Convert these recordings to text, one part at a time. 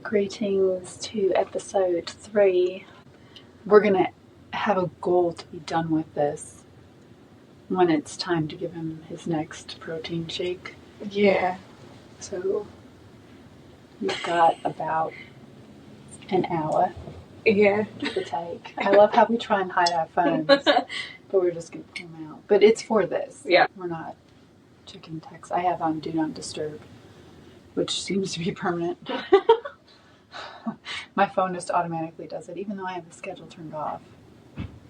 Greetings to episode 3. We're going to have a goal to be done with this when it's time to give him his next protein shake. Yeah. So we've got about an hour Yeah. to take. I love how we try and hide our phones, but we're just going to pull them out. But it's for this. Yeah. We're not checking texts. I have on Do Not Disturb, which seems to be permanent. My phone just automatically does it, even though I have the schedule turned off.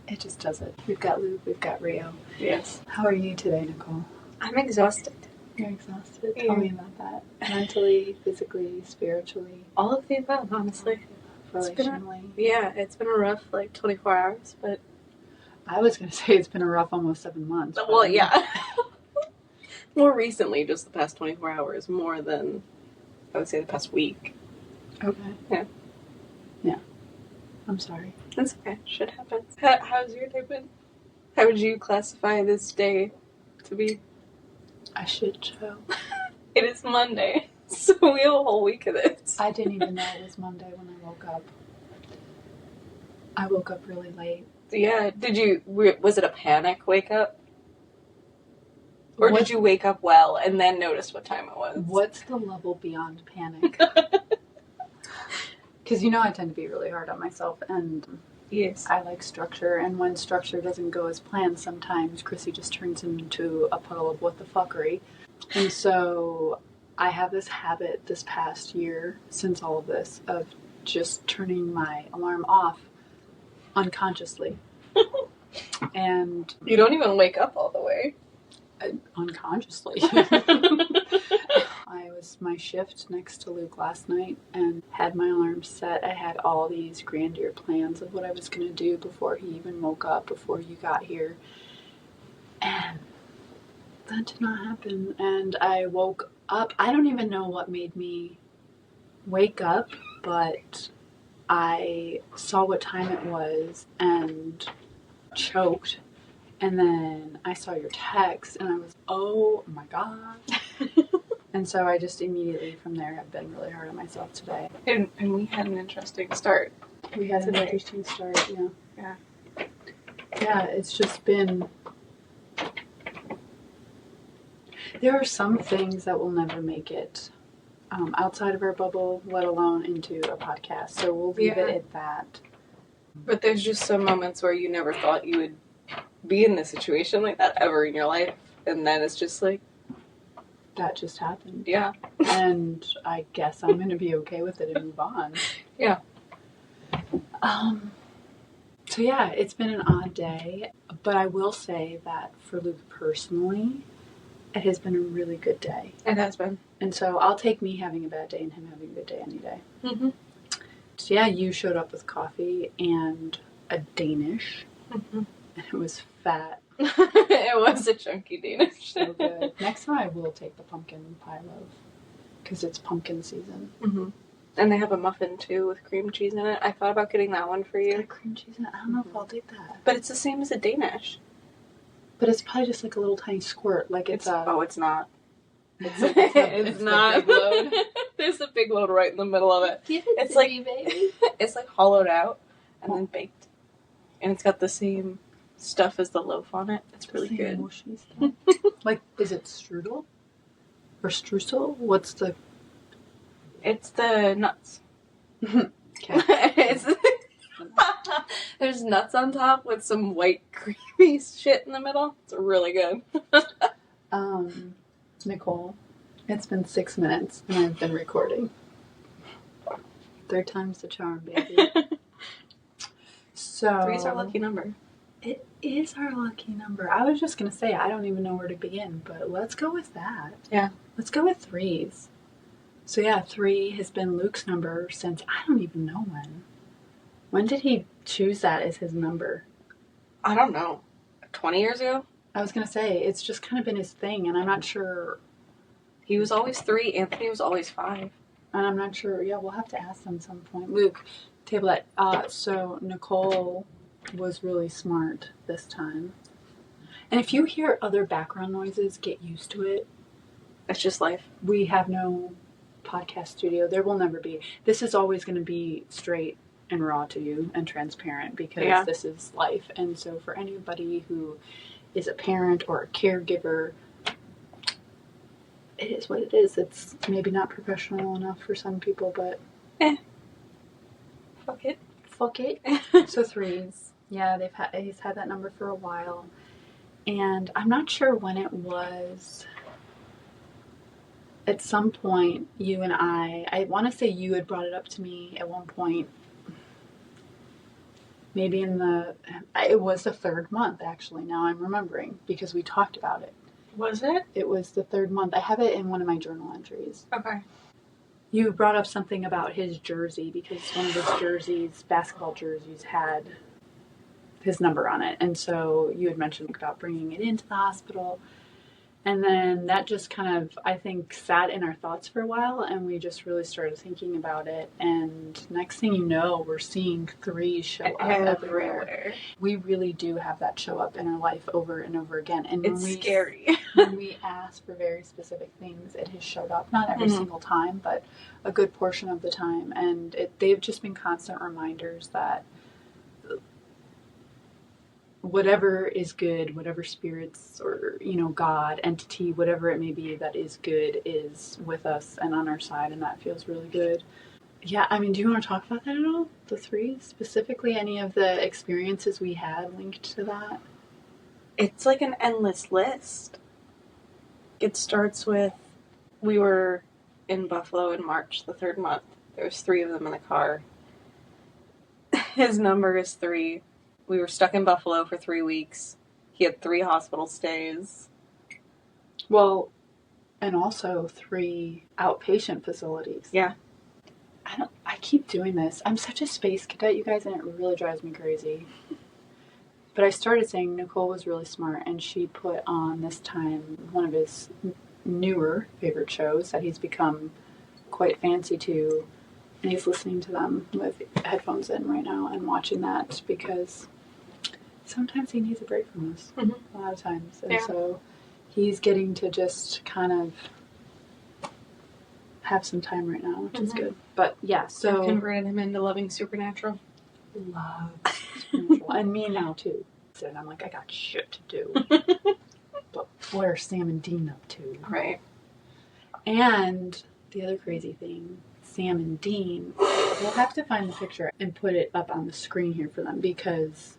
It just does it. We've got Luke, we've got Rio. Yes. How are you today, Nicole? I'm exhausted. You're exhausted? Yeah. Tell me about that. Mentally, physically, spiritually, All of the above, honestly. relationally. It's been a rough, 24 hours, but... I was going to say it's been a rough almost 7 months. Well, yeah. More recently, just the past 24 hours, more than, I would say, the past week. Okay. Yeah. Yeah. I'm sorry. That's okay. Shit happens. How's your day been? How would you classify this day to be? A shit show. It is Monday, so we have a whole week of this. I didn't even know it was Monday when I woke up. I woke up really late. Yeah. Was it a panic wake up? Or did you wake up well and then notice what time it was? What's the level beyond panic? Because I tend to be really hard on myself, and yes, I like structure, and when structure doesn't go as planned, sometimes Chrissy just turns into a puddle of what the fuckery. And so I have this habit this past year, since all of this, of just turning my alarm off unconsciously. And you don't even wake up all the way. Unconsciously. I was my shift next to Luke last night and had my alarm set. I had all these grandeur plans of what I was going to do before he even woke up, before you got here. And that did not happen. And I woke up. I don't even know what made me wake up, but I saw what time it was and choked. And then I saw your text, and I was, oh my God. And so I just immediately from there have been really hard on myself today. And we had an interesting start. We had today. An interesting start, yeah. Yeah. Yeah, it's just been... There are some things that will never make it outside of our bubble, let alone into a podcast. So we'll leave it at that. But there's just some moments where you never thought you would be in this situation like that ever in your life, and then it's just like that just happened. Yeah. And I guess I'm going to be okay with it and move on. Yeah. So yeah, it's been an odd day, but I will say that for Luke personally, it has been a really good day. It has been. And so I'll take me having a bad day and him having a good day any day. Mm-hmm. So yeah, you showed up with coffee and a Danish. Mm-hmm. And it was fat. It was a chunky Danish. So good. Next time I will take the pumpkin pie loaf. Because it's pumpkin season. Mm-hmm. And they have a muffin too with cream cheese in it. I thought about getting that one for you. Cream cheese in it? I don't know if I'll do that. But it's the same as a Danish. But it's probably just like a little tiny squirt. Like it's a... Oh, it's not. It's not. The big load. There's a big load right in the middle of it. Give it It's to like me, baby. It's like hollowed out and then baked. And it's got the same stuff as the loaf on it. It's really good. Mushy stuff. Like, is it strudel? Or streusel? What's the... It's the nuts. Okay. There's nuts on top with some white creamy shit in the middle. It's really good. Nicole, it's been 6 minutes and I've been recording. 3rd time's the charm, baby. So 3's our lucky number. It is our lucky number. I was just going to say, I don't even know where to begin, but let's go with that. Yeah. Let's go with 3s. So yeah, 3 has been Luke's number since I don't even know when. When did he choose that as his number? I don't know. 20 years ago? I was going to say, it's just kind of been his thing, and I'm not sure. He was always 3. Anthony was always 5. And I'm not sure. Yeah, we'll have to ask them at some point. Luke, table that. So Nicole was really smart this time. And if you hear other background noises, get used to it. It's just life. We have no podcast studio. There will never be. This is always going to be straight and raw to you and transparent because this is life. And so for anybody who is a parent or a caregiver, it is what it is. It's maybe not professional enough for some people, but fuck it. Fuck it. So 3s. Yeah, he's had that number for a while. And I'm not sure when it was. At some point, you and I want to say you had brought it up to me at one point. Maybe it was the 3rd month, actually. Now I'm remembering because we talked about it. Was it? It was the 3rd month. I have it in one of my journal entries. Okay. You brought up something about his jersey because one of his jerseys, basketball jerseys, had his number on it. And so you had mentioned about bringing it into the hospital. And then that just kind of, I think, sat in our thoughts for a while, and we just really started thinking about it. And next thing you know, we're seeing 3s show up everywhere. We really do have that show up in our life over and over again. And it's scary. When we ask for very specific things, it has showed up. Not every single time, but a good portion of the time. And they've just been constant reminders that whatever is good, whatever spirits or, God, entity, whatever it may be that is good is with us and on our side, and that feels really good. Yeah, I mean, do you want to talk about that at all? The 3s? Specifically, any of the experiences we had linked to that? It's like an endless list. It starts with, we were in Buffalo in March, the 3rd month. There was 3 of them in the car. His number is 3. We were stuck in Buffalo for 3 weeks. He had 3 hospital stays. Well, and also 3 outpatient facilities. Yeah. I keep doing this. I'm such a space cadet, you guys, and it really drives me crazy. But I started saying Nicole was really smart, and she put on this time one of his newer favorite shows that he's become quite fancy to, and he's listening to them with headphones in right now and watching that because sometimes he needs a break from us, a lot of times. And so he's getting to just kind of have some time right now, which is good. But yeah, so... I've converted him into loving Supernatural. Love Supernatural. And me now, too. And I'm like, I got shit to do. But what are Sam and Dean up to? Right. And the other crazy thing, Sam and Dean, we'll have to find the picture and put it up on the screen here for them because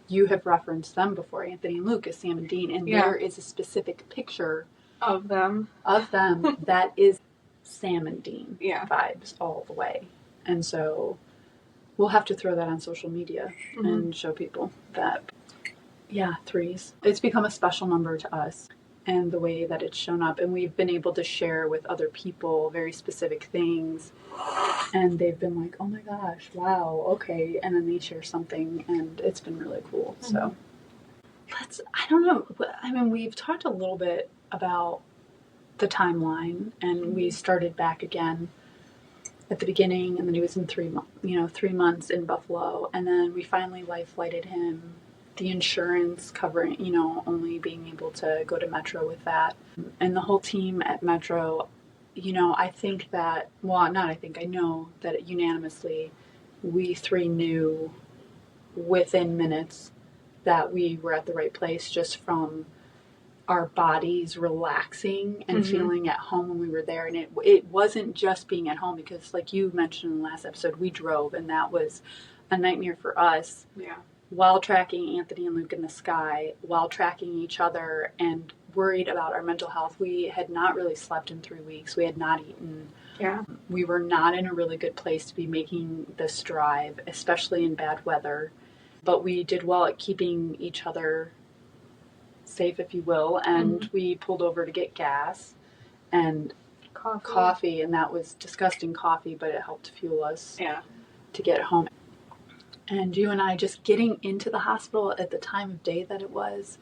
you have referenced them before, Anthony and Luke, as Sam and Dean, and there is a specific picture of them that is Sam and Dean vibes all the way. And so we'll have to throw that on social media and show people that, 3s. It's become a special number to us and the way that it's shown up. And we've been able to share with other people very specific things. And they've been like, oh my gosh, wow, okay. And then they share something and it's been really cool. So I don't know. I mean, we've talked a little bit about the timeline and we started back again at the beginning, and then he was in 3 months in Buffalo, and then we finally life flighted him. The insurance covering, only being able to go to Metro with that, and the whole team at Metro, I know that unanimously, we 3 knew within minutes that we were at the right place, just from our bodies relaxing and feeling at home when we were there. And it wasn't just being at home, because like you mentioned in the last episode, we drove, and that was a nightmare for us. Yeah. While tracking Anthony and Luke in the sky, while tracking each other and worried about our mental health. We had not really slept in 3 weeks. We had not eaten. Yeah. We were not in a really good place to be making this drive, especially in bad weather. But we did well at keeping each other safe, if you will, and we pulled over to get gas and coffee, and that was disgusting coffee, but it helped fuel us to get home. And you and I just getting into the hospital at the time of day that it was,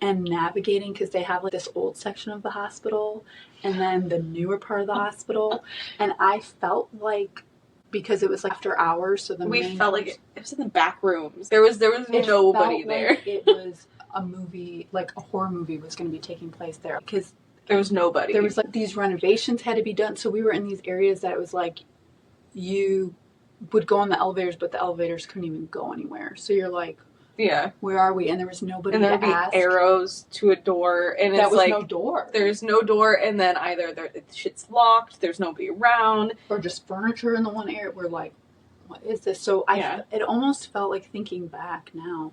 and navigating, because they have like this old section of the hospital and then the newer part of the hospital, and I felt like, because it was like after hours, so we felt like it was in the back rooms. There was nobody there. Like it was a movie, like a horror movie was going to be taking place there, because There was nobody. There was like these renovations had to be done. So we were in these areas that it was like you would go on the elevators, but the elevators couldn't even go anywhere. So you're like, yeah, where are we? And there was nobody and there to would be ask. arrows to a door, and that it's was like no door. there's no door, and then either shit's locked, there's nobody around, or just furniture in the one area. We're like, what is this? So it almost felt like, thinking back now,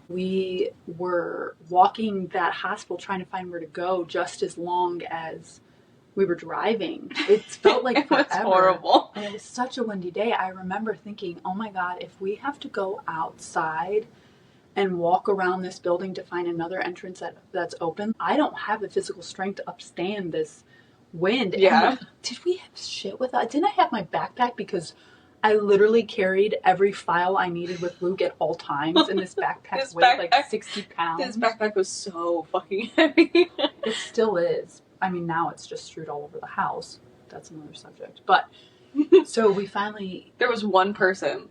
we were walking that hospital trying to find where to go just as long as we were driving. It felt like forever. It's horrible. And it was such a windy day. I remember thinking, oh my God, if we have to go outside and walk around this building to find another entrance that's open, I don't have the physical strength to upstand this wind. Yeah. And did we have shit with us? Didn't I have my backpack? Because I literally carried every file I needed with Luke at all times, and this backpack weighed like 60 pounds. His backpack was so fucking heavy. It still is. I mean, now it's just strewed all over the house. That's another subject. But, so we finally... There was one person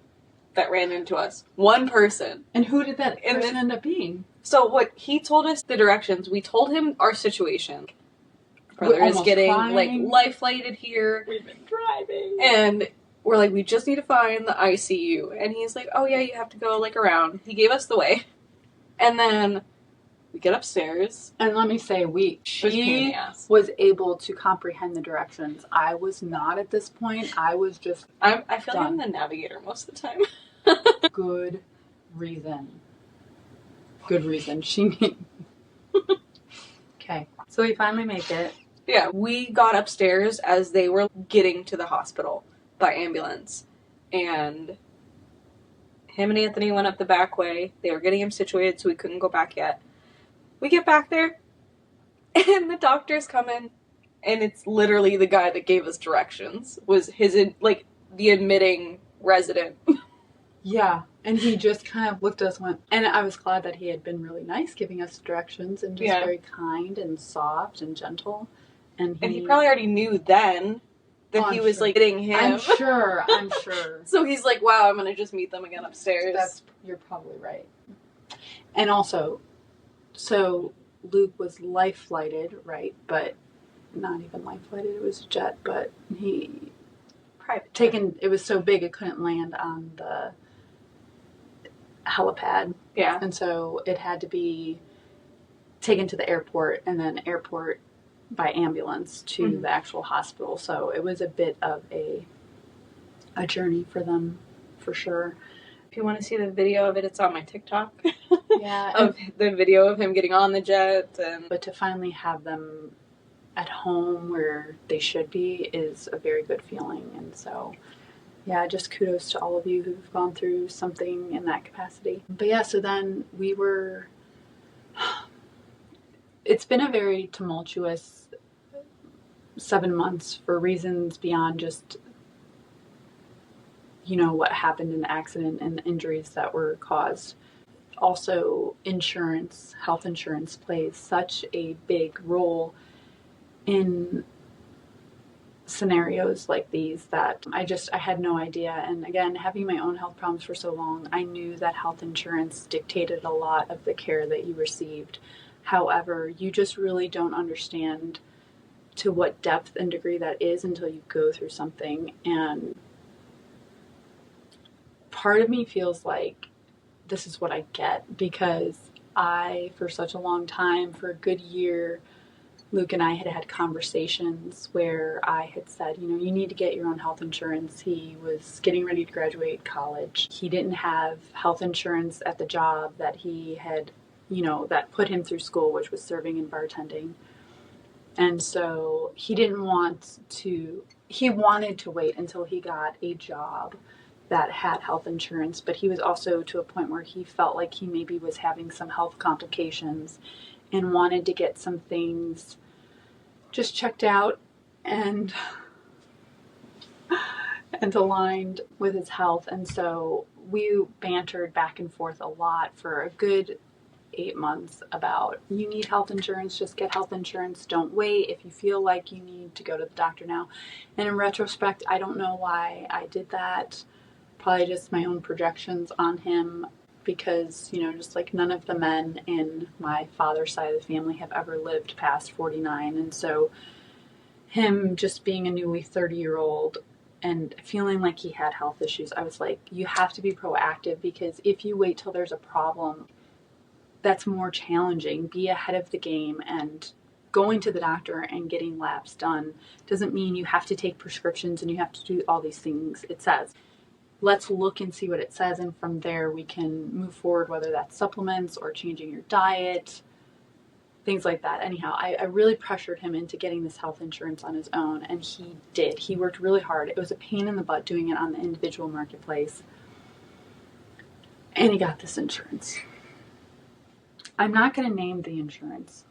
that ran into us. One person. And who did that person end up being? So what he told us the directions. We told him our situation. Brother is getting crying. Like life-flighted here. We've been driving. And we're like, we just need to find the ICU. And he's like, oh yeah, you have to go like around. He gave us the way. And then we get upstairs. And let me say, she was able to comprehend the directions. I was not at this point. I was just I feel like I'm the navigator most of the time. Good reason. Good reason. Okay. So we finally make it. Yeah. We got upstairs as they were getting to the hospital by ambulance. And him and Anthony went up the back way. They were getting him situated, so we couldn't go back yet. We get back there, and the doctor's coming, and it's literally the guy that gave us directions. Was the admitting resident. Yeah, and he just kind of looked at us and went, and I was glad that he had been really nice giving us directions and just very kind and soft and gentle. And he probably already knew then that he was, like, getting him. I'm sure. So he's like, wow, I'm going to just meet them again upstairs. You're probably right. And also, so Luke was life-flighted, right? But not even life-flighted. It was a jet, but he... It was so big it couldn't land on the helipad. Yeah. And so it had to be taken to the airport and then airport by ambulance to the actual hospital. So it was a bit of a journey for them, for sure. If you want to see the video of it, it's on my TikTok. Yeah. Of the video of him getting on the jet. But to finally have them at home where they should be is a very good feeling. And so, yeah, just kudos to all of you who've gone through something in that capacity. But yeah, so then it's been a very tumultuous 7 months for reasons beyond just, what happened in the accident and the injuries that were caused. Also, health insurance plays such a big role in scenarios like these that I had no idea. And again, having my own health problems for so long, I knew that health insurance dictated a lot of the care that you received. However, you just really don't understand to what depth and degree that is until you go through something. And part of me feels like this is what I get, because for such a long time, for a good year, Luke and I had conversations where I had said, you need to get your own health insurance. He was getting ready to graduate college. He didn't have health insurance at the job that he had, that put him through school, which was serving and bartending. And so he wanted to wait until he got a job that had health insurance, but he was also to a point where he felt like he maybe was having some health complications and wanted to get some things just checked out and aligned with his health. And so we bantered back and forth a lot for a good 8 months about, you need health insurance, just get health insurance, don't wait if you feel like you need to go to the doctor now. And in retrospect, I don't know why I did that. Probably just my own projections on him. because, just like none of the men in my father's side of the family have ever lived past 49. And so him just being a newly 30-year-old and feeling like he had health issues, I was like, you have to be proactive, because if you wait till there's a problem, that's more challenging. Be ahead of the game, and going to the doctor and getting labs done doesn't mean you have to take prescriptions and you have to do all these things it says. Let's look and see what it says, and from there we can move forward, whether that's supplements or changing your diet, things like that. Anyhow, I really pressured him into getting this health insurance on his own, and he did. He worked really hard. It was a pain in the butt doing it on the individual marketplace, and he got this insurance. I'm not going to name the insurance.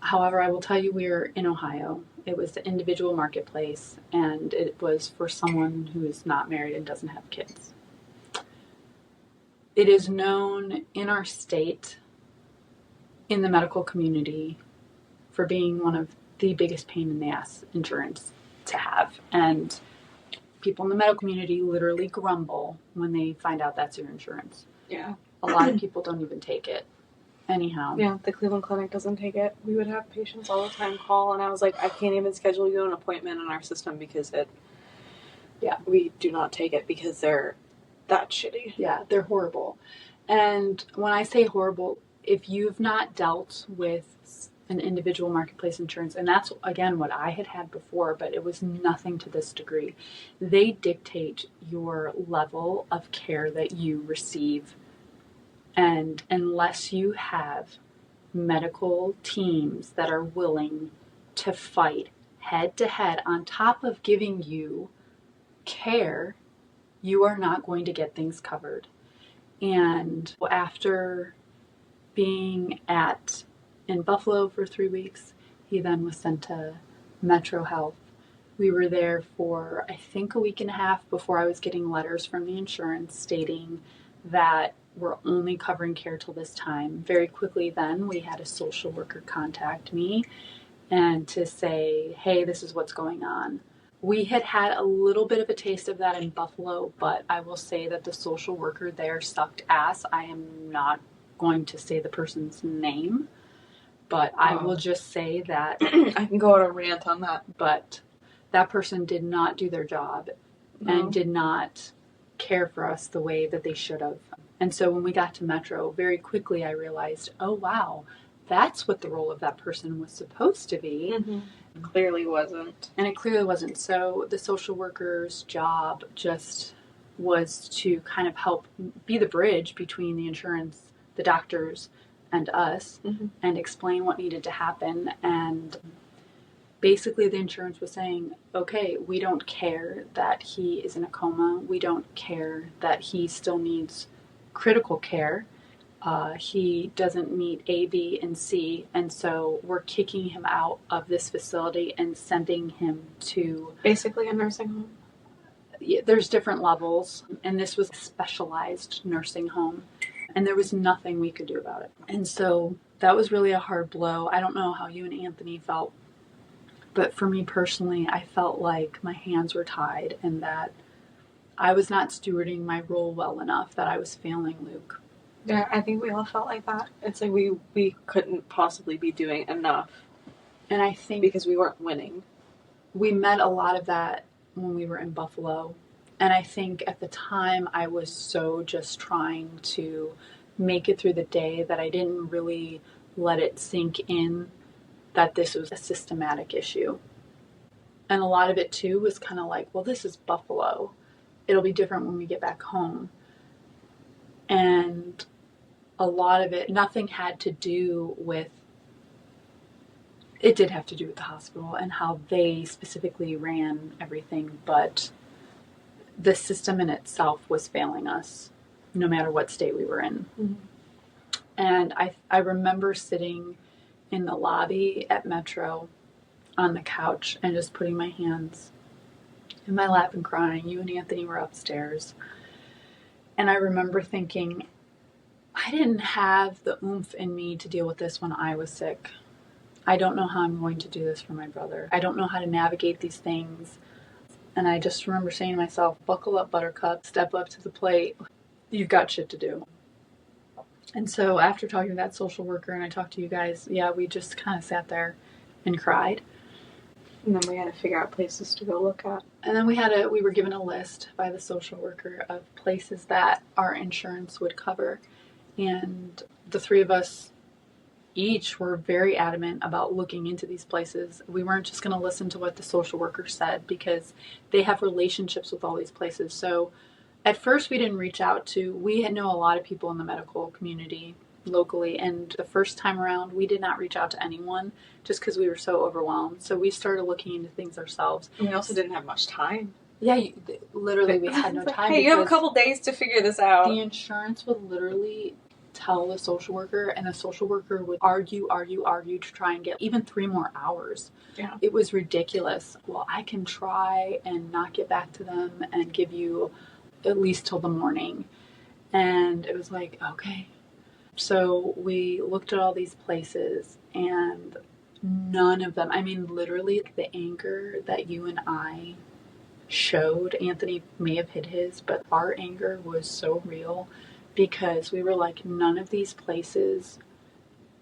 However, I will tell you, we're in Ohio. It was the individual marketplace, and it was for someone who is not married and doesn't have kids. It is known in our state, in the medical community, for being one of the biggest pain in the ass insurance to have. And people in the medical community literally grumble when they find out that's your insurance. Yeah. A lot of people don't even take it. Anyhow. Yeah, the Cleveland Clinic doesn't take it. We would have patients all the time call, and I was like, I can't even schedule you an appointment in our system because we do not take it because they're that shitty. Yeah, they're horrible. And when I say horrible, if you've not dealt with an individual marketplace insurance, and that's, again, what I had before, but it was nothing to this degree. They dictate your level of care that you receive. And unless you have medical teams that are willing to fight head to head on top of giving you care, you are not going to get things covered. And after being in Buffalo for 3 weeks, he then was sent to Metro Health. We were there for, I think, a week and a half before I was getting letters from the insurance stating that we're only covering care till this time. Very quickly then, we had a social worker contact me and to say, hey, this is what's going on. We had a little bit of a taste of that in Buffalo, but I will say that the social worker there sucked ass. I am not going to say the person's name, but I will just say that I can go on a rant on that. But that person did not do their job and did not care for us the way that they should have. And so when we got to Metro, very quickly I realized, oh wow, that's what the role of that person was supposed to be. Mm-hmm. Clearly wasn't. And it clearly wasn't. So the social worker's job just was to kind of help be the bridge between the insurance, the doctors, and us, and explain what needed to happen. And basically the insurance was saying, okay, we don't care that he is in a coma. We don't care that he still needs critical care. He doesn't meet A, B, and C, and so we're kicking him out of this facility and sending him to... Basically a nursing home? Yeah, there's different levels, and this was a specialized nursing home, and there was nothing we could do about it. And so that was really a hard blow. I don't know how you and Anthony felt, but for me personally, I felt like my hands were tied and that I was not stewarding my role well enough, that I was failing Luke. Yeah, I think we all felt like that. It's like we couldn't possibly be doing enough. And I think... because we weren't winning. We met a lot of that when we were in Buffalo. And I think at the time I was so just trying to make it through the day that I didn't really let it sink in that this was a systematic issue. And a lot of it too was kind of like, well, this is Buffalo. It'll be different when we get back home. And a lot of it, nothing had to do with, it did have to do with the hospital and how they specifically ran everything, but the system in itself was failing us, no matter what state we were in. Mm-hmm. And I remember sitting in the lobby at Metro on the couch and just putting my hands in my lap and crying. You and Anthony were upstairs. And I remember thinking, I didn't have the oomph in me to deal with this when I was sick. I don't know how I'm going to do this for my brother. I don't know how to navigate these things. And I just remember saying to myself, buckle up, Buttercup, step up to the plate. you've got shit to do. And so after talking to that social worker and I talked to you guys, yeah, we just kind of sat there and cried. And then we had to figure out places to go look at. And then we were given a list by the social worker of places that our insurance would cover. And the three of us each were very adamant about looking into these places. We weren't just going to listen to what the social worker said because they have relationships with all these places. So at first we didn't reach out to, we know a lot of people in the medical community locally, and the first time around we did not reach out to anyone just because we were so overwhelmed. So we started looking into things ourselves. And we also didn't have much time. Yeah, literally we had no time. Hey, you have a couple days to figure this out. The insurance would literally tell the social worker, and the social worker would argue to try and get even 3 more hours. Yeah. It was ridiculous. Well, I can try and not get back to them and give you at least till the morning. And it was like, okay. So we looked at all these places and none of them, I mean, literally the anger that you and I showed, Anthony may have hid his, but our anger was so real because we were like, none of these places,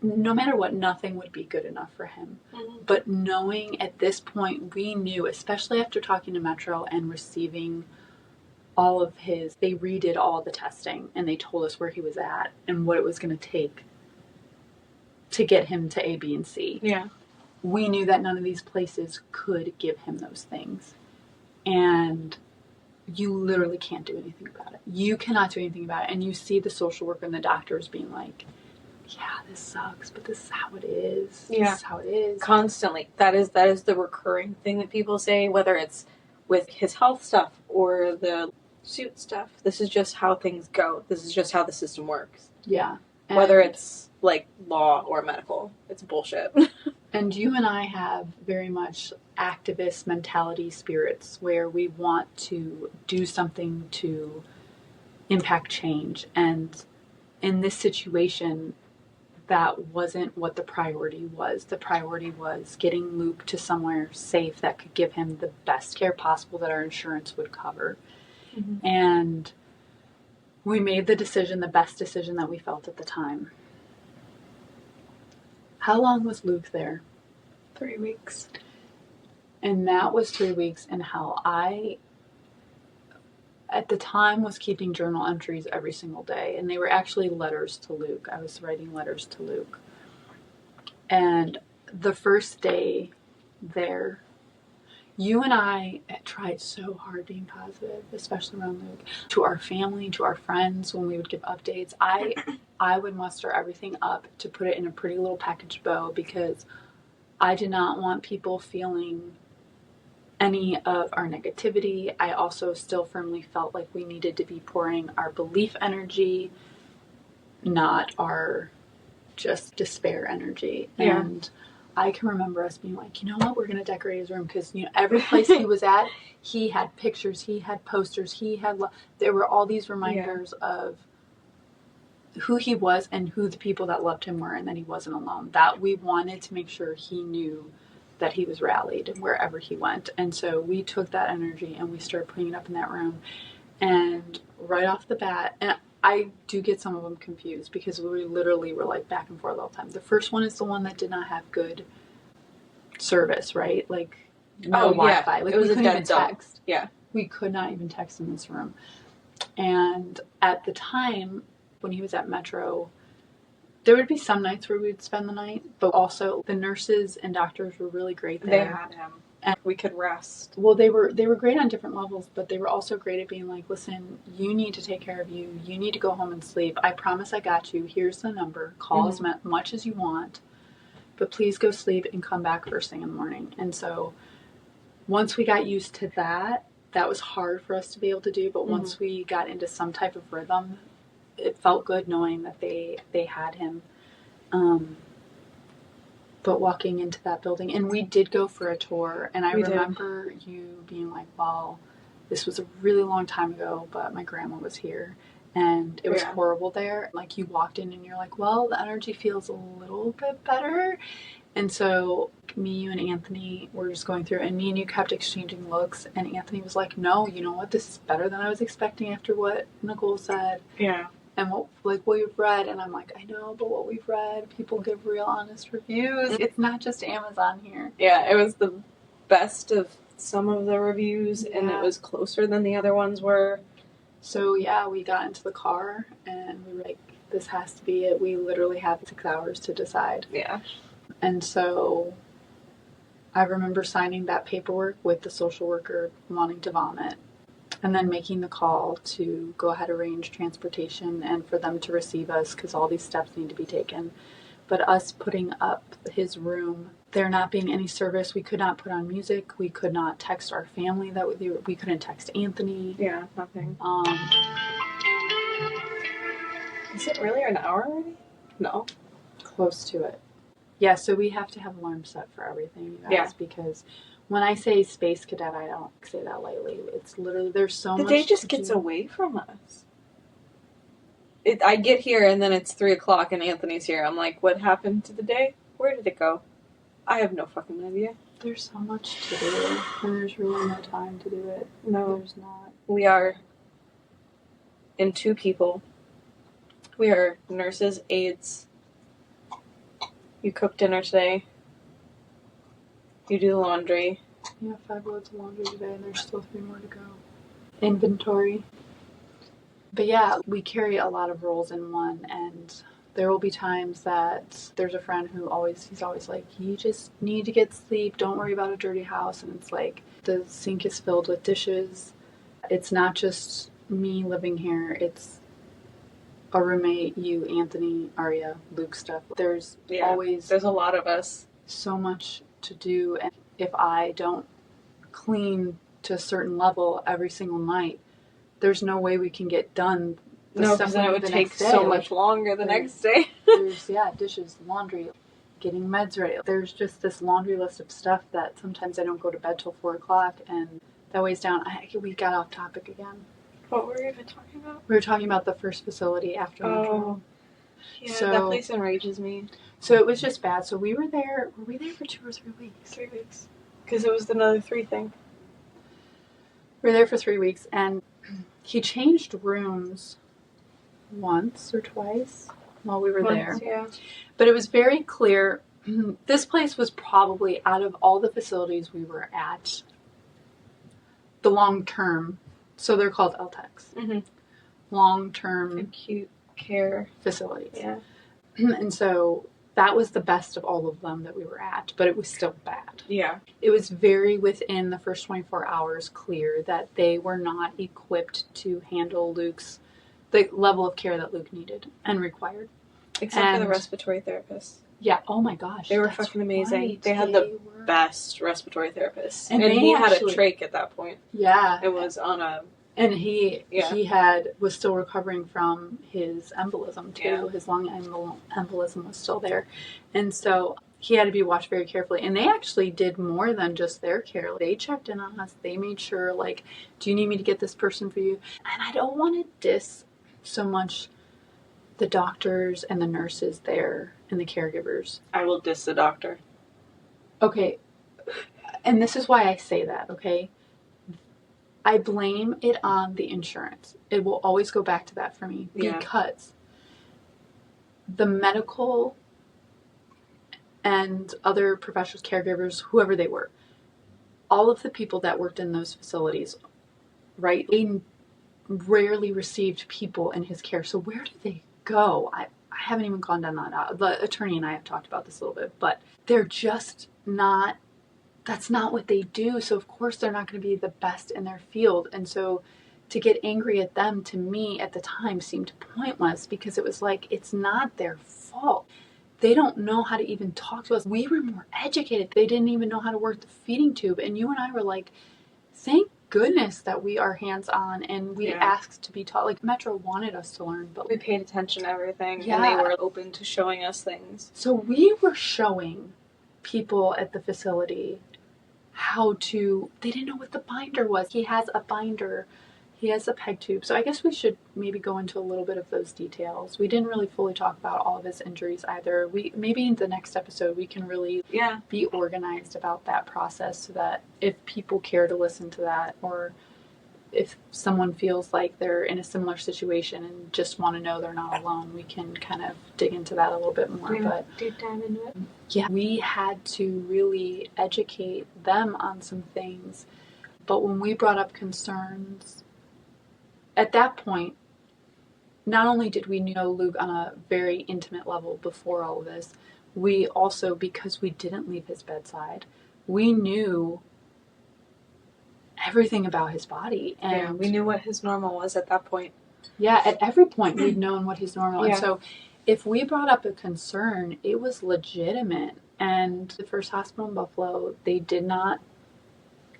no matter what, nothing would be good enough for him. Mm-hmm. But knowing at this point, we knew, especially after talking to Metro and receiving all of his, they redid all the testing and they told us where he was at and what it was going to take to get him to A, B, and C. Yeah. We knew that none of these places could give him those things. And you literally can't do anything about it. You cannot do anything about it. And you see the social worker and the doctors being like, yeah, this sucks, but this is how it is. Yeah. This is how it is. Constantly. That is the recurring thing that people say, whether it's with his health stuff or the suit stuff. This is just how things go. This is just how the system works. Yeah. And whether it's like law or medical, it's bullshit. And you and I have very much activist mentality spirits where we want to do something to impact change. And in this situation, that wasn't what the priority was. The priority was getting Luke to somewhere safe that could give him the best care possible that our insurance would cover. Mm-hmm. And we made the decision, the best decision that we felt at the time. How long was Luke there? 3 weeks. And that was 3 weeks in hell. I, at the time, was keeping journal entries every single day. And they were actually letters to Luke. I was writing letters to Luke. And the first day there, you and I tried so hard being positive, especially around Luke. To our family, to our friends, when we would give updates, I would muster everything up to put it in a pretty little package bow because I did not want people feeling any of our negativity. I also still firmly felt like we needed to be pouring our belief energy, not our just despair energy. Yeah. And I can remember us being like, you know what, we're going to decorate his room because, you know, every place he was at, he had pictures, he had posters, there were all these reminders of who he was and who the people that loved him were and that he wasn't alone. That we wanted to make sure he knew that he was rallied wherever he went. And so we took that energy and we started putting it up in that room. And right off the bat, and I do get some of them confused because we literally were like back and forth all the time. The first one is the one that did not have good service, right? Like no Wi-Fi. Like it was we couldn't a even dead text. Yeah. We could not even text in this room. And at the time when he was at Metro, there would be some nights where we would spend the night, but also the nurses and doctors were really great there. They had him. And we could rest. Well, they were great on different levels, but they were also great at being like, listen, you need to take care of you. You need to go home and sleep. I promise I got you. Here's the number. Call as much as you want, but please go sleep and come back first thing in the morning. And so once we got used to that, that was hard for us to be able to do. But once we got into some type of rhythm, it felt good knowing that they had him. But walking into that building, and we did go for a tour, and I remember you being like, well, this was a really long time ago, but my grandma was here, and it was horrible there. Like, you walked in, and you're like, well, the energy feels a little bit better, And so me, you, and Anthony were just going through, and me and you kept exchanging looks, and Anthony was like, no, you know what, this is better than I was expecting after what Nicole said. Yeah. And what we've read, and I'm like, I know, but what we've read, people give real honest reviews. It's not just Amazon here. Yeah, it was the best of some of the reviews, and it was closer than the other ones were. So yeah, we got into the car, and we were like, this has to be it. We literally have 6 hours to decide. Yeah. And so I remember signing that paperwork with the social worker wanting to vomit, and then making the call to go ahead arrange transportation and for them to receive us because all these steps need to be taken. But us putting up his room, there not being any service, we could not put on music, we could not text our family, we couldn't text Anthony. Yeah, nothing. Is it really an hour already? No. Close to it. Yeah, so we have to have alarms set for everything, you guys, because when I say space cadet, I don't say that lightly. It's literally, there's so much. The day just gets away from us. I get here and then it's 3 o'clock and Anthony's here. I'm like, what happened to the day? Where did it go? I have no fucking idea. There's so much to do, and there's really no time to do it. No. There's not. We are in 2 people. We are nurses, aides. You cook dinner today. You do the laundry. Yeah, 5 loads of laundry today, and there's still 3 more to go. Inventory. But yeah, we carry a lot of roles in one, and there will be times that there's a friend who he's always like, you just need to get sleep, don't worry about a dirty house. And it's like, the sink is filled with dishes. It's not just me living here, it's a roommate, you, Anthony, Aria, Luke stuff. There's always a lot of us. So much to do, and if I don't clean to a certain level every single night, there's no way we can get done. No, because then it would take so much longer the next day. There's dishes, laundry, getting meds ready. There's just this laundry list of stuff that sometimes I don't go to bed till 4 o'clock, and that weighs down. We got off topic again. What were we even talking about? We were talking about the first facility after Metro. Yeah, so, that place enrages me. So it was just bad. So we were there. Were we there for 2 or 3 weeks? 3 weeks. Because it was another 3 thing. We were there for 3 weeks, and he changed rooms once or twice while we were there. Yeah. But it was very clear. This place was probably, out of all the facilities we were at, the long-term. So they're called LTACs. Mm-hmm. Long-term acute care facilities. Yeah. And so that was the best of all of them that we were at, but it was still bad. Yeah. It was very within the first 24 hours clear that they were not equipped to handle the level of care that Luke needed and required. Except for the respiratory therapists. Yeah, oh my gosh. They were fucking amazing. Right. They had the best respiratory therapists. And he had a trach at that point. Yeah. It was on a... And he was still recovering from his embolism too. Yeah. His lung embolism was still there. And so he had to be watched very carefully. And they actually did more than just their care. They checked in on us. They made sure, like, do you need me to get this person for you? And I don't want to diss so much the doctors and the nurses there and the caregivers. I will diss the doctor. Okay. And this is why I say that, okay? I blame it on the insurance. It will always go back to that for me because the medical and other professionals, caregivers, whoever they were, all of the people that worked in those facilities, right, they rarely received people in his care. So where do they go? I haven't even gone down that. The attorney and I have talked about this a little bit, but they're just not. That's not what they do. So of course they're not going to be the best in their field. And so to get angry at them, to me at the time, seemed pointless because it was like, it's not their fault. They don't know how to even talk to us. We were more educated. They didn't even know how to work the feeding tube. And you and I were like, thank goodness that we are hands-on and we asked to be taught. Like, Metro wanted us to learn, but we paid attention to everything and they were open to showing us things. So we were showing people at the facility they didn't know what the binder was. He has a binder. He has a PEG tube. So I guess we should maybe go into a little bit of those details. We didn't really fully talk about all of his injuries either. Maybe in the next episode we can really be organized about that process so that if people care to listen to that, or if someone feels like they're in a similar situation and just want to know they're not alone, we can kind of dig into that a little bit more. But deep dive into it. Yeah, we had to really educate them on some things. But when we brought up concerns, at that point, not only did we know Luke on a very intimate level before all of this, we also, because we didn't leave his bedside, we knew everything about his body. And we knew what his normal was at that point. Yeah, at every point we'd known what his normal. Yeah. And so if we brought up a concern, it was legitimate. And the first hospital in Buffalo, they did not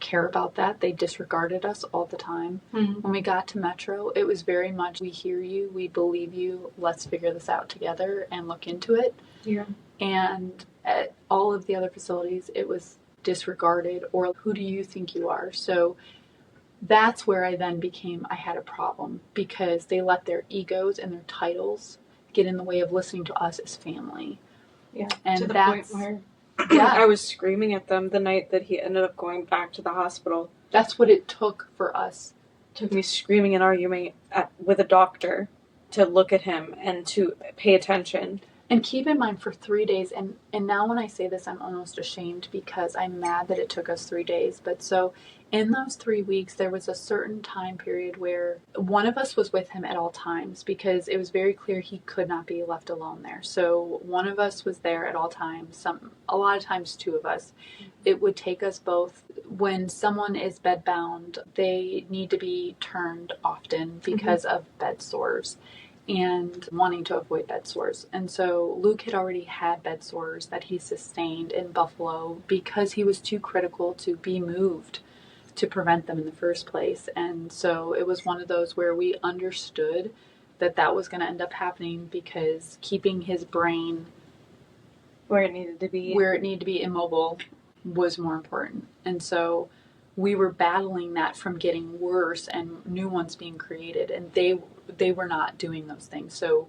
care about that. They disregarded us all the time. Mm-hmm. When we got to Metro, it was very much, we hear you, we believe you, let's figure this out together and look into it. Yeah. And at all of the other facilities, it was disregarded, or who do you think you are? So that's where I then I had a problem, because they let their egos and their titles get in the way of listening to us as family. Yeah, and to the point where I was screaming at them the night that he ended up going back to the hospital. That's what it took for us. It took me screaming and arguing with a doctor to look at him and to pay attention. And keep in mind, for 3 days, and now when I say this, I'm almost ashamed because I'm mad that it took us 3 days. But so in those 3 weeks, there was a certain time period where one of us was with him at all times, because it was very clear he could not be left alone there. So one of us was there at all times, a lot of times two of us. It would take us both. When someone is bedbound, they need to be turned often because of bed sores and wanting to avoid bed sores. And so Luke had already had bed sores that he sustained in Buffalo because he was too critical to be moved to prevent them in the first place. And so it was one of those where we understood that was going to end up happening, because keeping his brain where it needed to be immobile was more important. And so we were battling that from getting worse and new ones being created, and they were not doing those things. So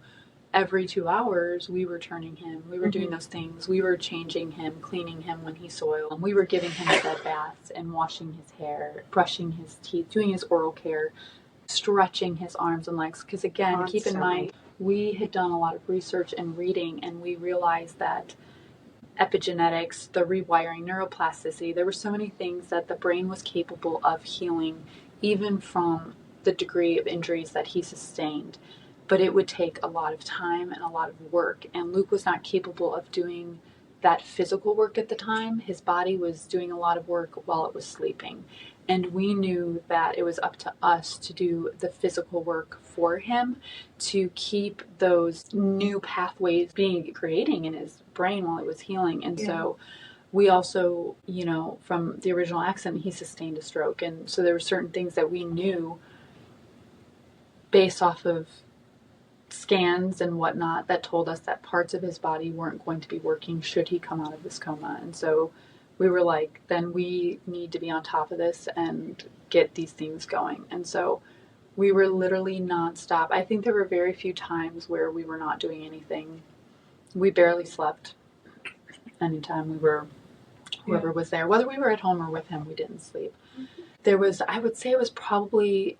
every 2 hours we were turning him, we were doing those things, we were changing him, cleaning him when he soiled, we were giving him bed baths and washing his hair, brushing his teeth, doing his oral care, stretching his arms and legs. Because again, Constantly. Keep in mind, we had done a lot of research and reading, and we realized that epigenetics, the rewiring, neuroplasticity, there were so many things that the brain was capable of healing, even from the degree of injuries that he sustained. But it would take a lot of time and a lot of work, and Luke was not capable of doing that physical work at the time. His body was doing a lot of work while it was sleeping, and we knew that it was up to us to do the physical work for him, to keep those new pathways creating in his brain while it was healing. And so we also, from the original accident, he sustained a stroke, and so there were certain things that we knew based off of scans and whatnot that told us that parts of his body weren't going to be working should he come out of this coma. And so we were like, then we need to be on top of this and get these things going. And so we were literally nonstop. I think there were very few times where we were not doing anything. We barely slept. Anytime whoever was there, whether we were at home or with him, we didn't sleep. I would say it was probably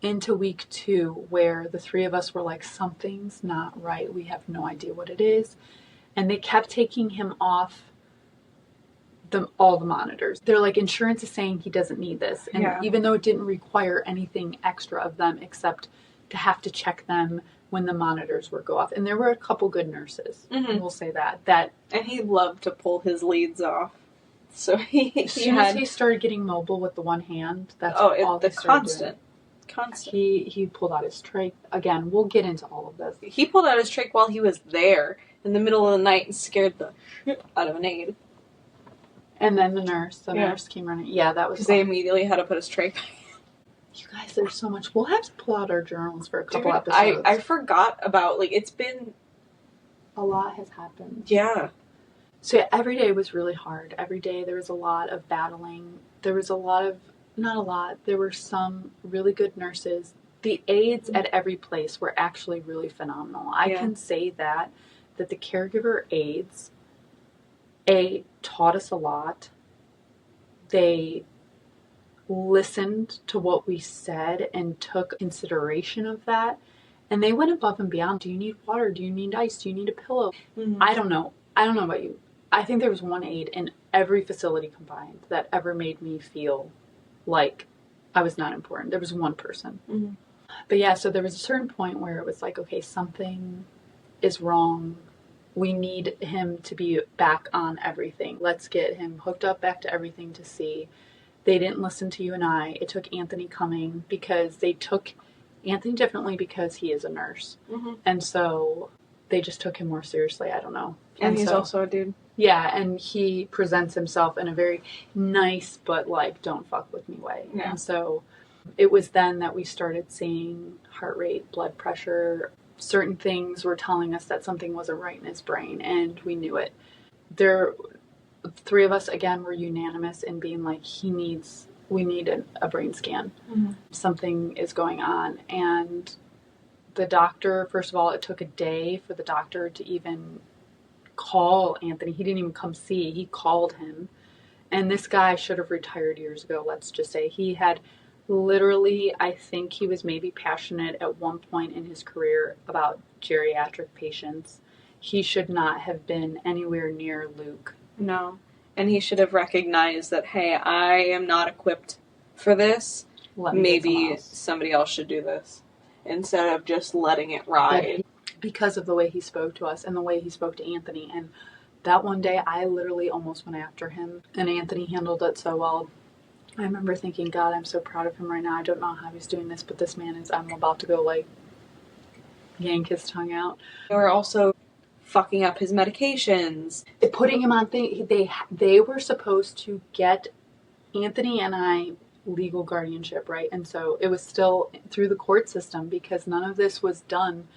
into week 2 where the three of us were like, something's not right. We have no idea what it is. And they kept taking him off all the monitors. They're like, insurance is saying he doesn't need this. And even though it didn't require anything extra of them except to have to check them when the monitors would go off. And there were a couple good nurses. We'll say that. And he loved to pull his leads off. So as soon as he started getting mobile with the one hand, that's all he started doing. Constant. He pulled out his trach. Again, we'll get into all of this. He pulled out his trach while he was there in the middle of the night and scared the shit out of an aide. And then the nurse came running. Yeah, that was because they immediately had to put his trach back. You guys, there's so much. We'll have to pull out our journals for a couple episodes. I forgot about, it's been... A lot has happened. Yeah. So every day was really hard. Every day there was a lot of battling. There was a lot of Not a lot. There were some really good nurses. The aides at every place were actually really phenomenal. I can say that the caregiver aides, taught us a lot. They listened to what we said and took consideration of that. And they went above and beyond. Do you need water? Do you need ice? Do you need a pillow? Mm-hmm. I don't know. I don't know about you. I think there was one aide in every facility combined that ever made me feel like I was not important. There was one person. Mm-hmm. But yeah, so there was a certain point where it was like, okay, something is wrong. We need him to be back on everything. Let's get him hooked up back to everything to see. They didn't listen to you and I. It took Anthony coming because they took Anthony differently because he is a nurse. Mm-hmm. And so they just took him more seriously. I don't know. And he's also a dude. Yeah, and he presents himself in a very nice but like don't fuck with me way. Yeah. And so it was then that we started seeing heart rate, blood pressure. Certain things were telling us that something wasn't right in his brain, and we knew it. Three of us again were unanimous in being like, we need a brain scan. Mm-hmm. Something is going on. And the doctor, first of all, it took a day for the doctor to even call Anthony. He didn't even come see. He called him. And this guy should have retired years ago, let's just say. He had literally, I think he was maybe passionate at one point in his career about geriatric patients. He should not have been anywhere near Luke. No. And he should have recognized that, hey, I am not equipped for this. Maybe somebody else should do this. Instead of just letting it ride. Because of the way he spoke to us and the way he spoke to Anthony. And that one day, I literally almost went after him. And Anthony handled it so well. I remember thinking, God, I'm so proud of him right now. I don't know how he's doing this, but this man I'm about to go, like, yank his tongue out. They were also fucking up his medications. Putting him on things. They were supposed to get Anthony and I legal guardianship, right? And so it was still through the court system because none of this was done.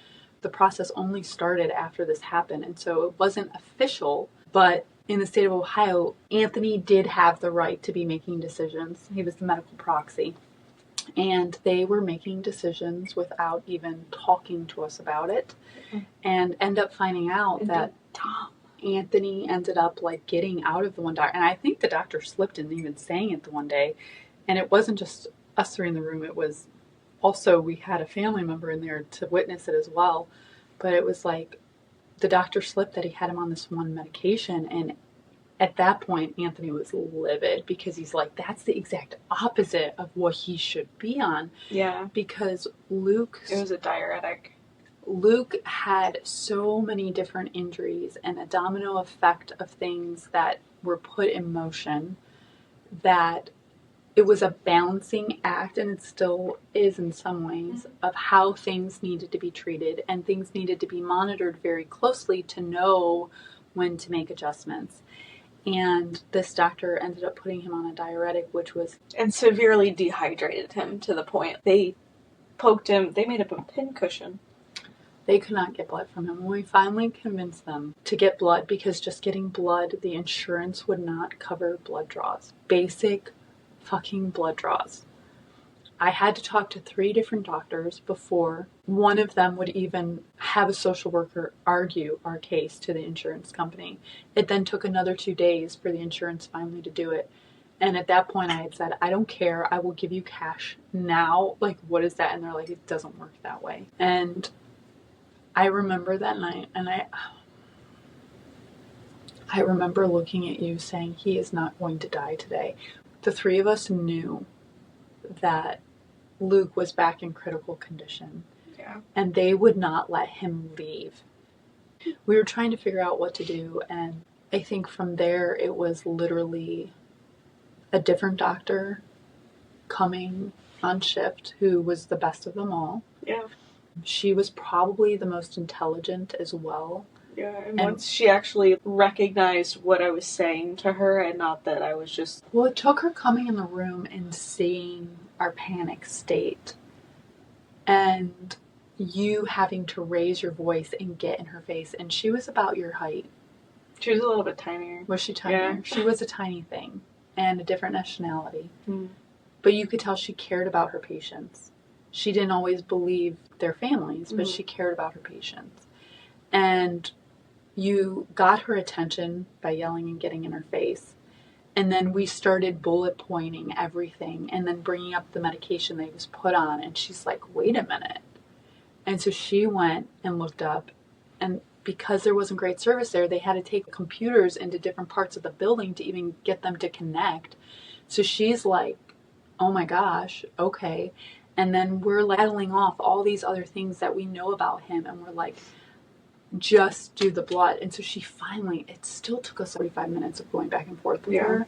The process only started after this happened. And so it wasn't official, but in the state of Ohio, Anthony did have the right to be making decisions. He was the medical proxy. And they were making decisions without even talking to us about it. Mm-hmm. And end up finding out that Anthony ended up like getting out of the one doctor. And I think the doctor slipped in even saying it the one day. And it wasn't just us three in the room. It was also, we had a family member in there to witness it as well. But it was like the doctor slipped that he had him on this one medication. And at that point, Anthony was livid because he's like, that's the exact opposite of what he should be on. Yeah. Because it was a diuretic. Luke had so many different injuries and a domino effect of things that were put in motion that it was a balancing act, and it still is in some ways, of how things needed to be treated, and things needed to be monitored very closely to know when to make adjustments. And this doctor ended up putting him on a diuretic, which was... And severely dehydrated him to the point. They poked him, they made up a pincushion. They could not get blood from him. We finally convinced them to get blood because just getting blood, the insurance would not cover blood draws. Basic fucking blood draws. I had to talk to 3 different doctors before one of them would even have a social worker argue our case to the insurance company. It then took another 2 days for the insurance finally to do it. And at that point I had said, I don't care. I will give you cash now. Like, what is that? And they're like, it doesn't work that way. And I remember that night, and I remember looking at you saying, he is not going to die today. The 3 of us knew that Luke was back in critical condition. Yeah. And they would not let him leave. We were trying to figure out what to do, and I think from there it was literally a different doctor coming on shift who was the best of them all. Yeah. She was probably the most intelligent as well. Yeah, and once she actually recognized what I was saying to her and not that I was just... Well, it took her coming in the room and seeing our panic state and you having to raise your voice and get in her face. And she was about your height. She was a little bit tinier. Was she tinier? Yeah. She was a tiny thing and a different nationality. Mm. but you could tell she cared about her patients. She didn't always believe their families, but she cared about her patients. And you got her attention by yelling and getting in her face. And then we started bullet pointing everything and then bringing up the medication that he was put on. And she's like, wait a minute. And so she went and looked up. And because there wasn't great service there, they had to take computers into different parts of the building to even get them to connect. So she's like, oh my gosh, okay. And then we're like rattling off all these other things that we know about him. And we're like, just do the blood. And so she finally, it still took us 45 minutes of going back and forth with her.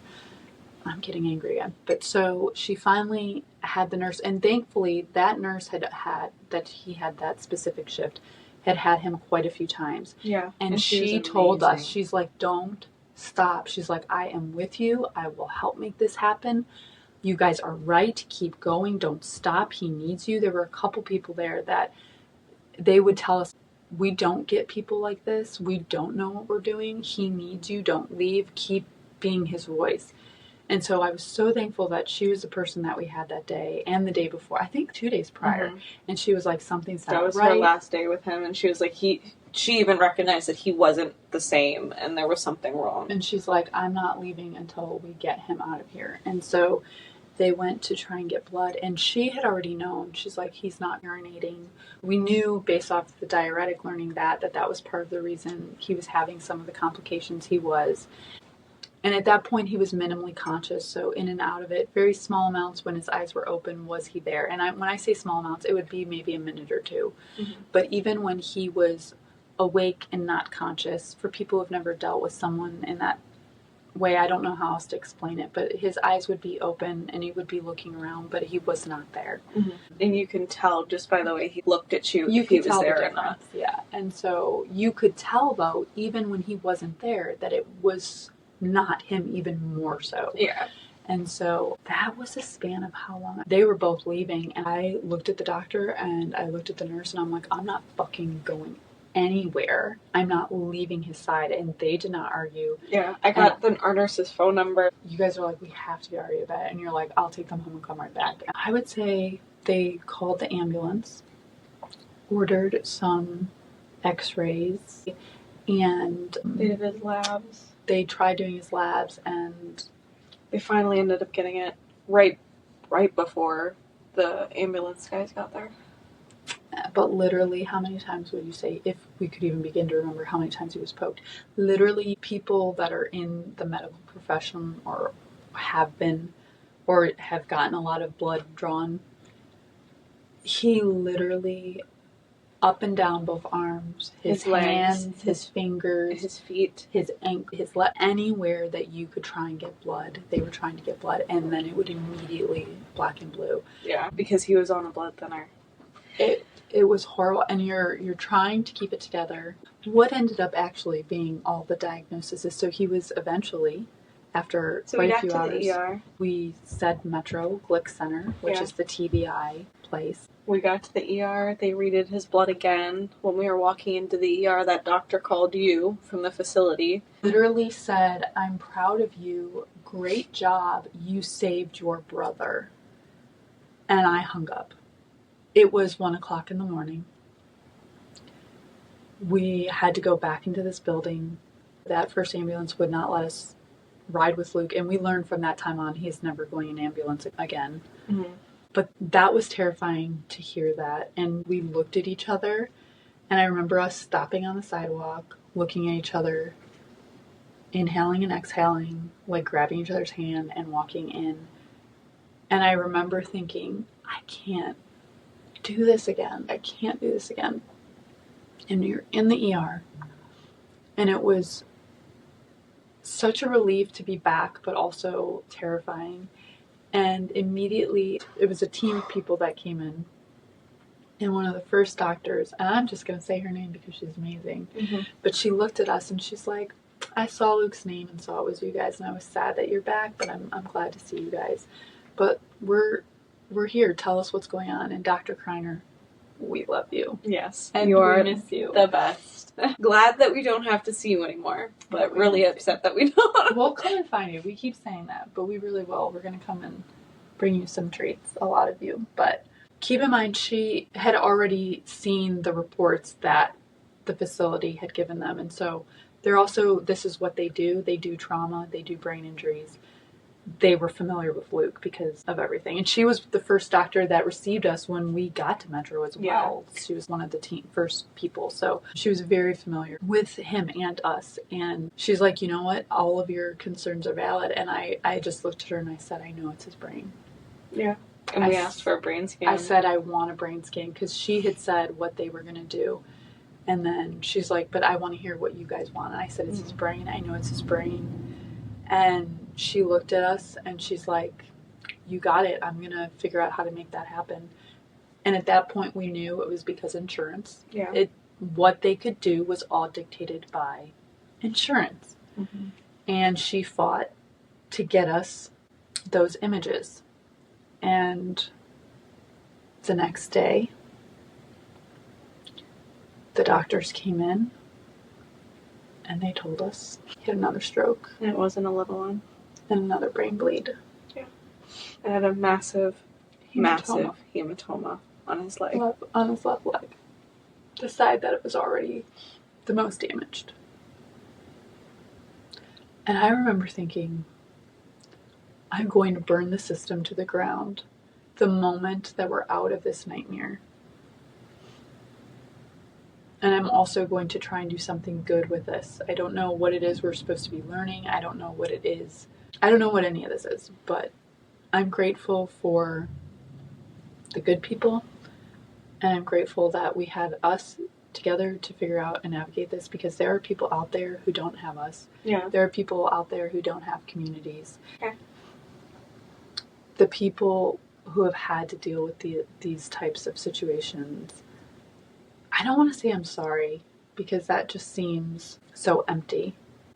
I'm getting angry again. But so she finally had the nurse, and thankfully that nurse that he had that specific shift, had him quite a few times. Yeah. And she told us, she's like, don't stop. She's like, I am with you. I will help make this happen. You guys are right. Keep going. Don't stop. He needs you. There were a couple people there that they would tell us, we don't get people like this. We don't know what we're doing. He needs you. Don't leave. Keep being his voice. And so I was so thankful that she was the person that we had that day and the day before. I think 2 days prior. And she was like, something's not right. That was her last day with him. And she was like, she even recognized that he wasn't the same and there was something wrong. And she's like, I'm not leaving until we get him out of here. And so they went to try and get blood, and she had already known. She's like, he's not urinating. We knew based off the diuretic learning that was part of the reason he was having some of the complications he was. And at that point, he was minimally conscious, so in and out of it, very small amounts when his eyes were open was he there. And when I say small amounts, it would be maybe a minute or two. But even when he was awake and not conscious, for people who have never dealt with someone in that way, I don't know how else to explain it, but his eyes would be open and he would be looking around, but he was not there. And you can tell just by the way he looked at you if he was there or not. Yeah. And so you could tell, though, even when he wasn't there, that it was not him, even more so. Yeah. And so that was a span of how long? They were both leaving, and I looked at the doctor and I looked at the nurse, and I'm like, I'm not fucking going anywhere. I'm not leaving his side. And they did not argue. Yeah, I got our nurse's phone number. You guys are like, we have to be already at bed. And you're like, I'll take them home and come right back. I would say they called the ambulance, ordered some x-rays, and they did his labs. They tried doing his labs, and they finally ended up getting it right before the ambulance guys got there. But literally, how many times would you say, if we could even begin to remember how many times he was poked? Literally, people that are in the medical profession or have been or have gotten a lot of blood drawn, he literally, up and down both arms, his hands, legs, his fingers, his feet, his ankle, his leg, anywhere that you could try and get blood, they were trying to get blood, and then it would immediately black and blue. Yeah, because he was on a blood thinner. It was horrible, and you're trying to keep it together. What ended up actually being all the diagnosis is, so he was eventually, after quite a few hours, the ER. We said Metro Glick Center, which is the TBI place. We got to the ER. They readed his blood again. When we were walking into the ER, that doctor called you from the facility. Literally said, I'm proud of you. Great job. You saved your brother. And I hung up. It was 1:00 in the morning. We had to go back into this building. That first ambulance would not let us ride with Luke. And we learned from that time on, he's never going in an ambulance again. But that was terrifying to hear that. And we looked at each other. And I remember us stopping on the sidewalk, looking at each other, inhaling and exhaling, like grabbing each other's hand and walking in. And I remember thinking, I can't do this again. I can't do this again. And you're in the ER. And it was such a relief to be back, but also terrifying. And immediately, it was a team of people that came in. And one of the first doctors, and I'm just going to say her name because she's amazing, but she looked at us and she's like, I saw Luke's name and saw it was you guys, and I was sad that you're back, but I'm glad to see you guys. But we're here. Tell us what's going on. And Dr. Kreiner, we love you. Yes. And we miss you. The best. Glad that we don't have to see you anymore, but really upset that we don't. We'll come and find you. We keep saying that, but we really will. We're going to come and bring you some treats, a lot of you. But keep in mind, she had already seen the reports that the facility had given them. And so they're also, this is what they do. They do trauma, they do brain injuries. They were familiar with Luke because of everything. And she was the first doctor that received us when we got to Metro as well. Yeah. She was one of the first people. So she was very familiar with him and us. And she's like, you know what? All of your concerns are valid. And I just looked at her and I said, I know it's his brain. Yeah. And we asked for a brain scan. I said, I want a brain scan because she had said what they were going to do. And then she's like, but I want to hear what you guys want. And I said, it's his brain. I know it's his brain. And she looked at us and she's like, you got it. I'm going to figure out how to make that happen. And at that point, we knew it was because insurance. Yeah. What they could do was all dictated by insurance. Mm-hmm. And she fought to get us those images. And the next day, the doctors came in and they told us he had another stroke. And it wasn't a little one. And another brain bleed. Yeah. It had a massive hematoma on his leg. On his left leg. The side that it was already the most damaged. And I remember thinking, I'm going to burn the system to the ground the moment that we're out of this nightmare. And I'm also going to try and do something good with this. I don't know what it is we're supposed to be learning. I don't know what it is. I don't know what any of this is, but I'm grateful for the good people. And I'm grateful that we had us together to figure out and navigate this, because there are people out there who don't have us. Yeah. There are people out there who don't have communities. Okay. The people who have had to deal with these types of situations, I don't want to say I'm sorry, because that just seems so empty,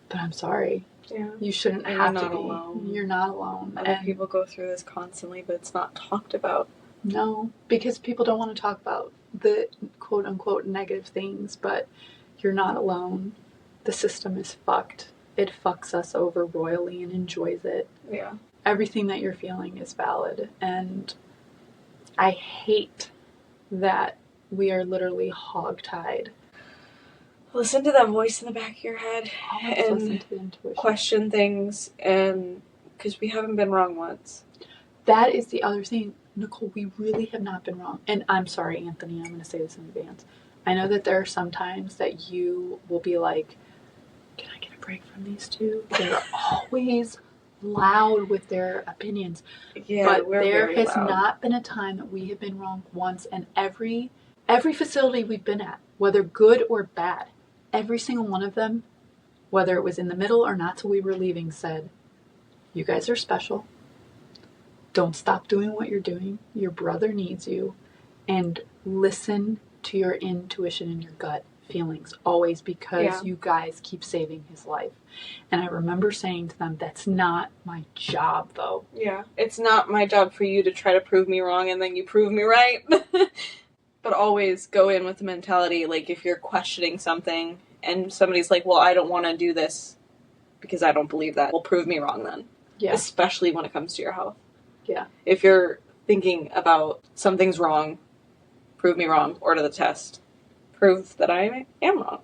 but I'm sorry. Yeah. You shouldn't have to be. Alone. You're not alone. Other people go through this constantly, but it's not talked about. No, because people don't want to talk about the quote-unquote negative things, but you're not alone. The system is fucked. It fucks us over royally and enjoys it. Yeah. Everything that you're feeling is valid, and I hate that we are literally hogtied. Listen to that voice in the back of your head and question things, and because we haven't been wrong once. That is the other thing, Nicole. We really have not been wrong. And I'm sorry, Anthony, I'm going to say this in advance. I know that there are some times that you will be like, can I get a break from these two? They're always loud with their opinions. Yeah, but there has not been a time that we have been wrong once. And every facility we've been at, whether good or bad, every single one of them, whether it was in the middle or not till we were leaving, said, you guys are special. Don't stop doing what you're doing. Your brother needs you. And listen to your intuition and your gut feelings always, because you guys keep saving his life. And I remember saying to them, that's not my job, though. Yeah, it's not my job for you to try to prove me wrong and then you prove me right. But always go in with the mentality, like, if you're questioning something and somebody's like, well, I don't want to do this because I don't believe that, well, prove me wrong then. Yeah. Especially when it comes to your health. Yeah. If you're thinking about something's wrong, prove me wrong, order the test. Prove that I am wrong.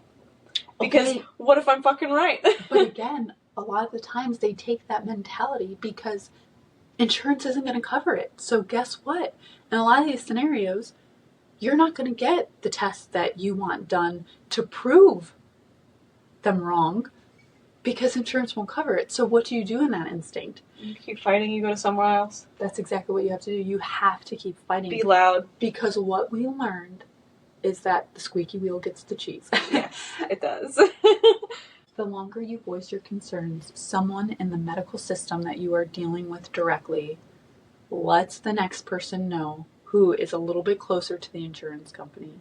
Because what if I'm fucking right? But again, a lot of the times they take that mentality because insurance isn't going to cover it. So guess what? In a lot of these scenarios, you're not going to get the test that you want done to prove them wrong because insurance won't cover it. So what do you do in that instinct? You keep fighting, you go to somewhere else. That's exactly what you have to do. You have to keep fighting. Be loud. Because what we learned is that the squeaky wheel gets the cheese. Yes, it does. The longer you voice your concerns, someone in the medical system that you are dealing with directly lets the next person know, who is a little bit closer to the insurance company,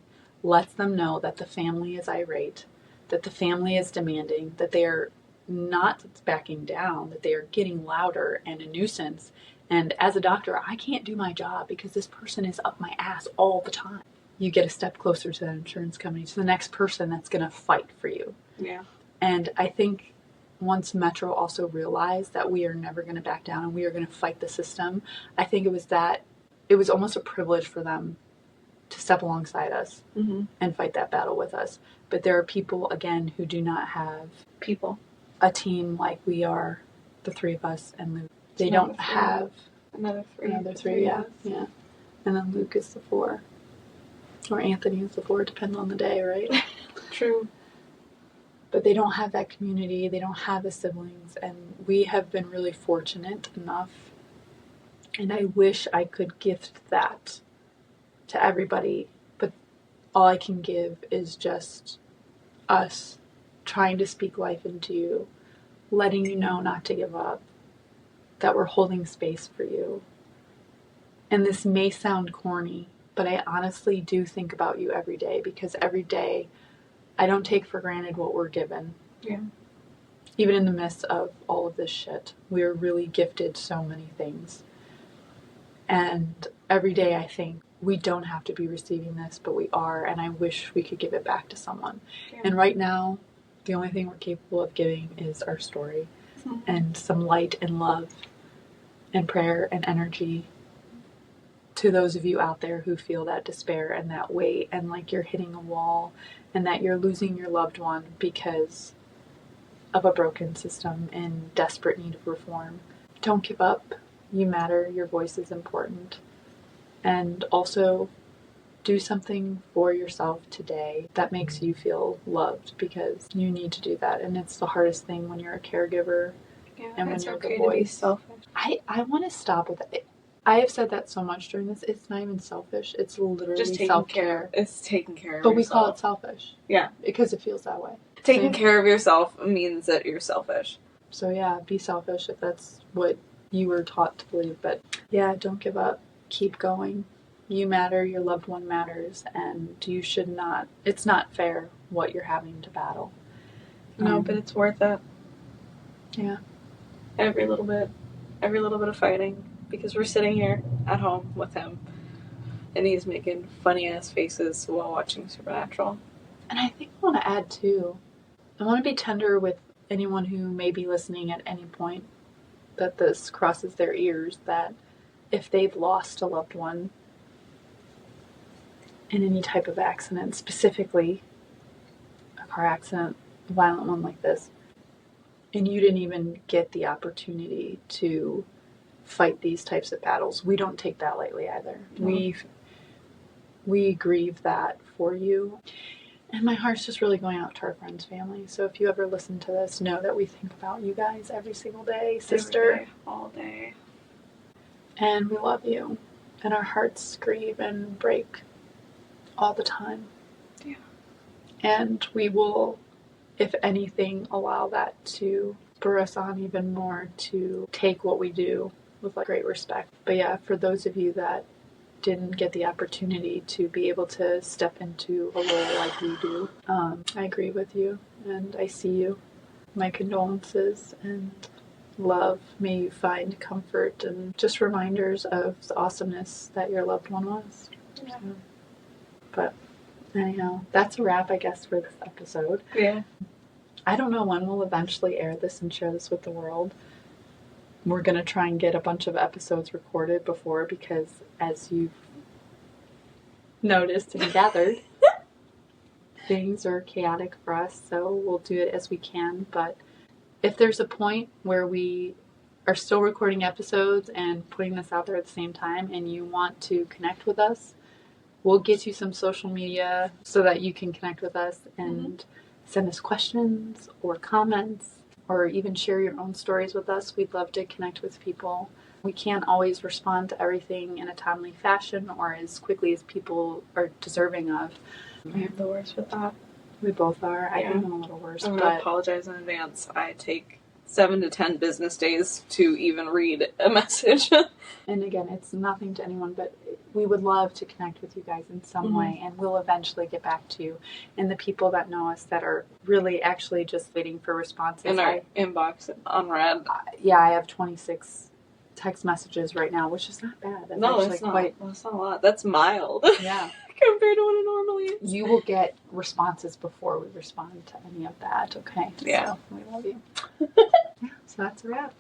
lets them know that the family is irate, that the family is demanding, that they are not backing down, that they are getting louder and a nuisance. And as a doctor, I can't do my job because this person is up my ass all the time. You get a step closer to that insurance company, to the next person that's going to fight for you. Yeah. And I think once Metro also realized that we are never going to back down and we are going to fight the system, I think it was almost a privilege for them to step alongside us and fight that battle with us. But there are people, again, who do not have a team like we are, the three of us and Luke. They don't have another three, yeah. And then Luke is the 4. Or Anthony is the 4, depending on the day, right? True. But they don't have that community. They don't have the siblings. And we have been really fortunate enough. And I wish I could gift that to everybody. But all I can give is just us trying to speak life into you, letting you know not to give up, that we're holding space for you. And this may sound corny, but I honestly do think about you every day, because every day I don't take for granted what we're given. Yeah. Even in the midst of all of this shit, we're really gifted so many things. And every day I think we don't have to be receiving this, but we are, and I wish we could give it back to someone. Yeah. And right now, the only thing we're capable of giving is our story and some light and love and prayer and energy to those of you out there who feel that despair and that weight and like you're hitting a wall and that you're losing your loved one because of a broken system in desperate need of reform. Don't give up. You matter. Your voice is important. And also do something for yourself today that makes you feel loved, because you need to do that. And it's the hardest thing when you're a caregiver and when you're okay the voice. To be selfish. I want to stop with it. I have said that so much during this. It's not even selfish. It's literally just self-care. It's taking care of but yourself. We call it selfish. Yeah. Because it feels that way. Taking care of yourself means that you're selfish. So yeah, be selfish if that's what you were taught to believe. But yeah, don't give up. Keep going. You matter. Your loved one matters. And you should not... It's not fair what you're having to battle. No, but it's worth it. Yeah. Every little bit of fighting. Because we're sitting here at home with him, and he's making funny-ass faces while watching Supernatural. And I think I want to add, too, I want to be tender with anyone who may be listening at any point that this crosses their ears, that if they've lost a loved one in any type of accident, specifically a car accident, a violent one like this, and you didn't even get the opportunity to fight these types of battles. We don't take that lightly either. No. We grieve that for you. And my heart's just really going out to our friends' family. So if you ever listen to this, know that we think about you guys every single day, sister. Every day, all day. And we love you. And our hearts grieve and break all the time. Yeah. And we will, if anything, allow that to spur us on even more to take what we do with great respect. But yeah, for those of you that didn't get the opportunity to be able to step into a role like we do, I agree with you and I see you. My condolences and love. May you find comfort and just reminders of the awesomeness that your loved one was. Yeah. So, but anyhow, that's a wrap, I guess, for this episode. Yeah. I don't know when we'll eventually air this and share this with the world. We're going to try and get a bunch of episodes recorded before, because as you've noticed and gathered, things are chaotic for us, so we'll do it as we can. But if there's a point where we are still recording episodes and putting this out there at the same time and you want to connect with us, we'll get you some social media so that you can connect with us and send us questions or comments, or even share your own stories with us. We'd love to connect with people. We can't always respond to everything in a timely fashion or as quickly as people are deserving of. I am the worst with that. We both are. I think I'm a little worse. I'm going to apologize in advance. I take 7 to 10 business days to even read a message. And again, it's nothing to anyone, but we would love to connect with you guys in some way, and we'll eventually get back to you. And the people that know us that are really actually just waiting for responses. In our inbox on red. Yeah, I have 26 text messages right now, which is not bad. That's no, it's not. That's not a lot. That's mild. Yeah. compared to what it normally is. You will get responses before we respond to any of that, okay? Yeah. So we love you. So that's a wrap.